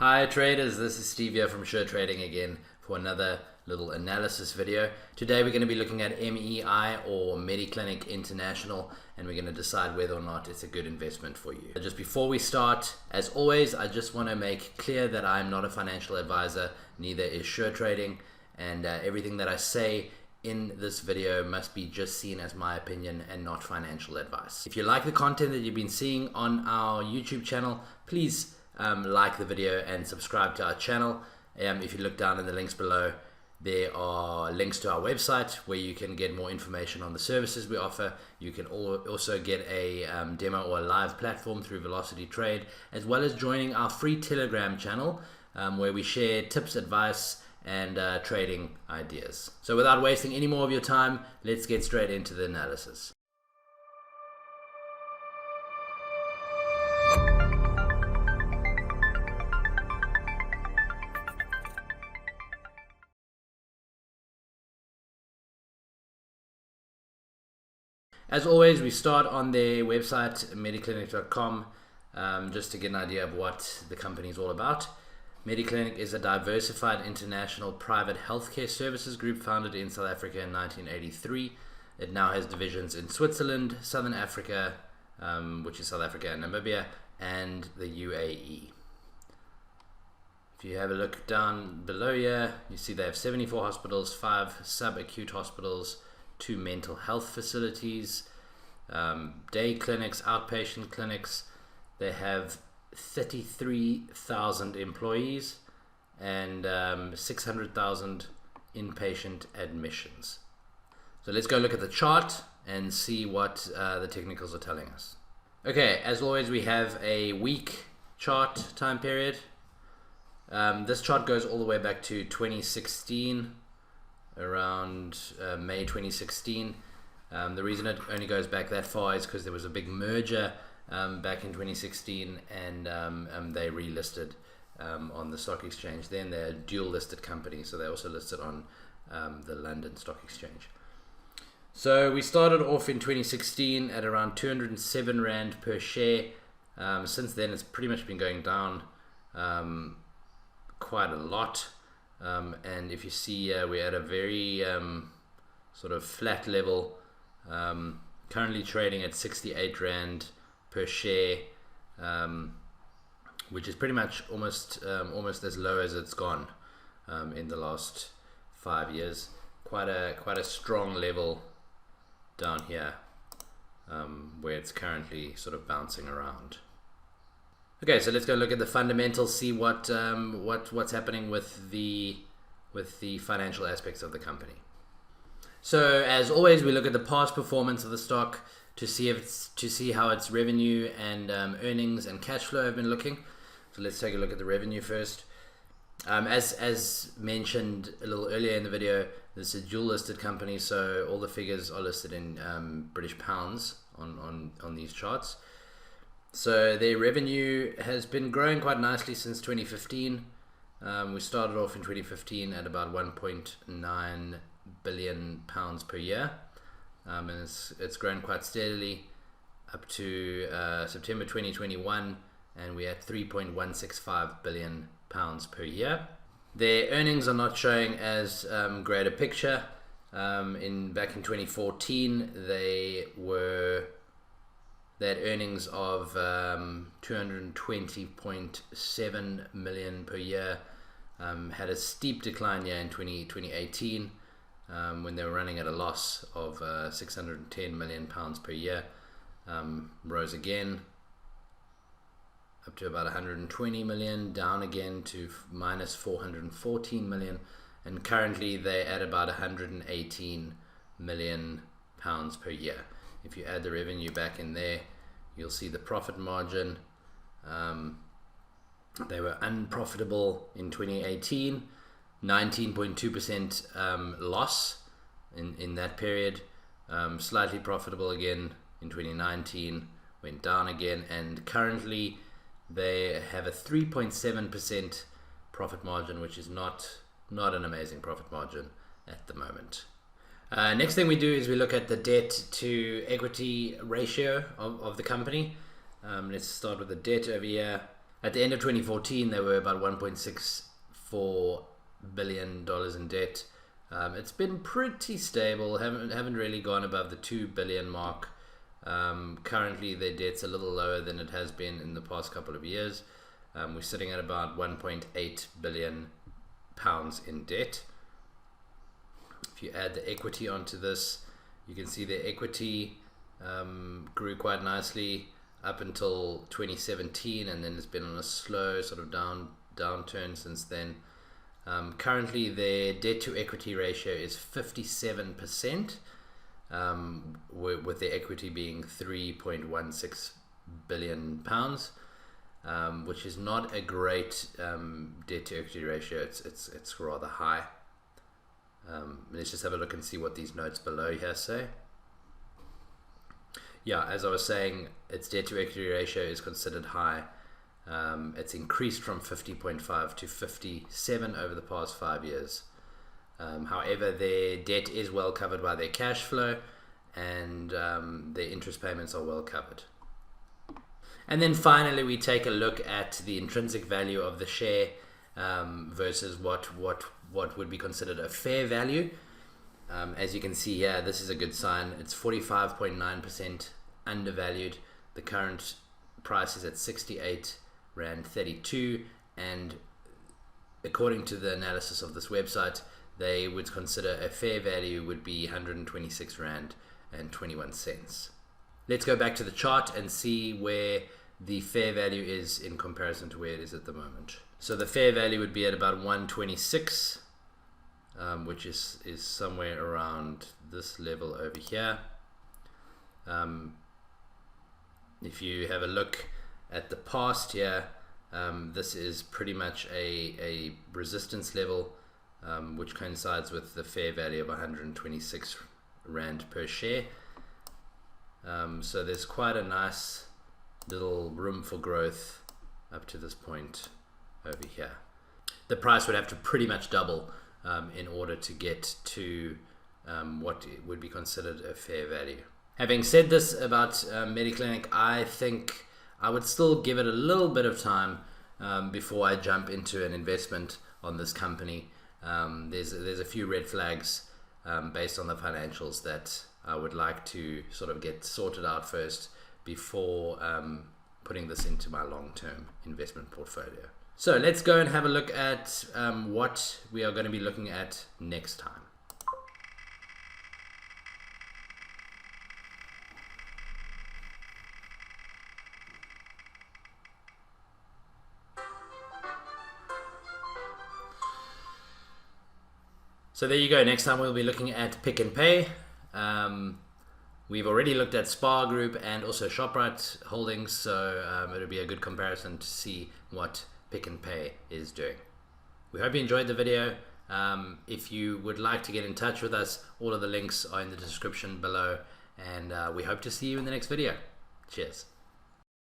Hi traders, this is Steve here from Sure Trading again for another little analysis video. Today we're going to be looking at MEI or Mediclinic International, and we're going to decide whether or not it's a good investment for you. Just before we start, as always, I just want to make clear that I'm not a financial advisor, neither is Sure Trading, and everything that I say in this video must be just seen as my opinion and not financial advice. If you like the content that you've been seeing on our YouTube channel, please like the video and subscribe to our channel. If you look down in the links below, there are links to our website where you can get more information on the services we offer. You can also get a demo or a live platform through Velocity Trade, as well as joining our free Telegram channel where we share tips, advice, and trading ideas. So without wasting any more of your time, let's get straight into the analysis. As always, we start on their website, mediclinic.com, just to get an idea of what the company is all about. Mediclinic is a diversified international private healthcare services group founded in South Africa in 1983. It now has divisions in Switzerland, Southern Africa, which is South Africa and Namibia, and the UAE. If you have a look down below here, you see they have 74 hospitals, 5 subacute hospitals, 2 mental health facilities, day clinics, outpatient clinics. They have 33,000 employees and 600,000 inpatient admissions. So let's go look at the chart and see what the technicals are telling us. Okay, as always, we have a week chart time period. This chart goes all the way back to 2016, around May 2016. The reason it only goes back that far is because there was a big merger back in 2016, and they relisted on the stock exchange. Then they're a dual listed company, so they also listed on the London Stock Exchange. So we started off in 2016 at around 207 Rand per share. Since then it's pretty much been going down quite a lot. And if you see, we're at a very sort of flat level, currently trading at 68 Rand per share, which is pretty much almost as low as it's gone in the last 5 years. Quite a strong level down here, where it's currently sort of bouncing around. Okay, so let's go look at the fundamentals, see what's happening with the financial aspects of the company. So as always, we look at the past performance of the stock to see how its revenue and earnings and cash flow have been looking. So let's take a look at the revenue first. As mentioned a little earlier in the video, this is a dual listed company, so all the figures are listed in British pounds on these charts. So their revenue has been growing quite nicely since 2015. We started off in 2015 at about 1.9 billion pounds per year, and it's grown quite steadily up to September 2021, and we're at 3.165 billion pounds per year. Their earnings are not showing as great a picture. Back in 2014, they had earnings of 220.7 million per year. Had a steep decline here in 2018 when they were running at a loss of 610 million pounds per year. Rose again up to about 120 million, down again to minus 414 million, and currently they're at about 118 million pounds per year. If you add the revenue back in there, you'll see the profit margin. They were unprofitable in 2018, 19.2% loss in that period. Slightly profitable again in 2019, went down again, and currently they have a 3.7% profit margin, which is not an amazing profit margin at the moment. Next thing we do is we look at the debt to equity ratio of the company. Let's start with the debt over here. At the end of 2014, they were about $1.64 billion in debt. It's been pretty stable, haven't really gone above the 2 billion mark. Currently their debt's a little lower than it has been in the past couple of years. We're sitting at about 1.8 billion pounds in debt. If you add the equity onto this, you can see the equity grew quite nicely up until 2017, and then it's been on a slow sort of downturn since then. Currently their debt to equity ratio is 57%, with their equity being 3.16 billion pounds, which is not a great debt to equity ratio. It's rather high. Let's just have a look and see what these notes below here say. Yeah, as I was saying, its debt to equity ratio is considered high. It's increased from 50.5 to 57 over the past 5 years. However, their debt is well covered by their cash flow, and their interest payments are well covered. And then finally, we take a look at the intrinsic value of the share versus what would be considered a fair value. As you can see here, this is a good sign. It's 45.9% undervalued. The current price is at 68 Rand 32, and according to the analysis of this website, they would consider a fair value would be 126 Rand and 21 cents. Let's go back to the chart and see where the fair value is in comparison to where it is at the moment. So the fair value would be at about 126, which is somewhere around this level over here. If you have a look at the past here, this is pretty much a resistance level, which coincides with the fair value of 126 Rand per share. So there's quite a nice little room for growth up to this point over here. The price would have to pretty much double in order to get to what would be considered a fair value. Having said this about Mediclinic, I think I would still give it a little bit of time before I jump into an investment on this company. There's a few red flags based on the financials that I would like to sort of get sorted out first before putting this into my long-term investment portfolio. So let's go and have a look at what we are going to be looking at next time. So there you go. Next time we'll be looking at Pick n Pay. We've already looked at Spar Group and also ShopRite Holdings, so it'll be a good comparison to see what Pick n Pay is doing. We hope you enjoyed the video. If you would like to get in touch with us, all of the links are in the description below, and we hope to see you in the next video. Cheers.